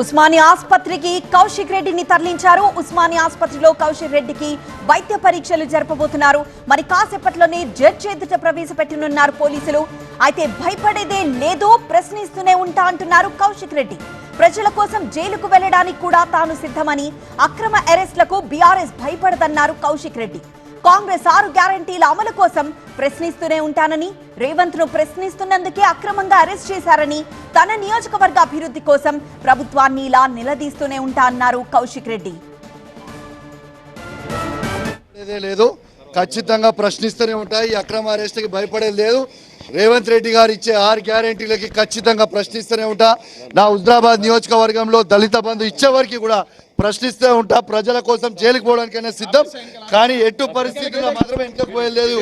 ఉస్మానియా ఆసుపత్రికి కౌశిక్ రెడ్డిని తరలించారు. ఉస్మానియా ఆసుపత్రిలో కౌశిక్ రెడ్డికి వైద్య పరీక్షలు జరపబోతున్నారు. మరి కాసేపట్లోనే జడ్జి ఎదుట ప్రవేశపెట్టనున్నారు పోలీసులు. అయితే భయపడేదే లేదో, ప్రశ్నిస్తూనే ఉంటా అంటున్నారు కౌశిక్ రెడ్డి. ప్రజల కోసం జైలుకు వెళ్లడానికి కూడా తాను సిద్ధమని, అక్రమ అరెస్టులకు బీఆర్ఎస్ భయపడదన్నారు కౌశిక్ రెడ్డి. కాంగ్రెస్ 6 గ్యారంటీల అమలు కోసం ప్రశ్నిస్తూనే ఉంటానని, రేవంత్ ను ప్రశ్నిస్తున్నందుకే అక్రమంగా అరెస్ట్ చేశారని, తన నియోజకవర్గ అభివృద్ధి కోసం ప్రభుత్వాన్ని ఇలా నిలదీస్తూనే ఉంటా అన్నారు కౌశిక్ రెడ్డి. లేదు, ఖచ్చితంగా ప్రశ్నిస్తూనే ఉంటాయి. అక్రమ అరెస్ట్కి భయపడేది లేదు. రేవంత్ రెడ్డి గారు ఇచ్చే 6 గ్యారంటీలకి ఖచ్చితంగా ప్రశ్నిస్తూనే ఉంటా. నా హుజరాబాద్ నియోజకవర్గంలో దళిత బంధు ఇచ్చే వరకు కూడా ప్రశ్నిస్తూ ఉంటా. ప్రజల కోసం జైలుకు పోవడానికైనా సిద్ధం, కానీ ఎటు పరిస్థితుల్లో మాత్రమే ఇంట్లోకి పోయేది లేదు.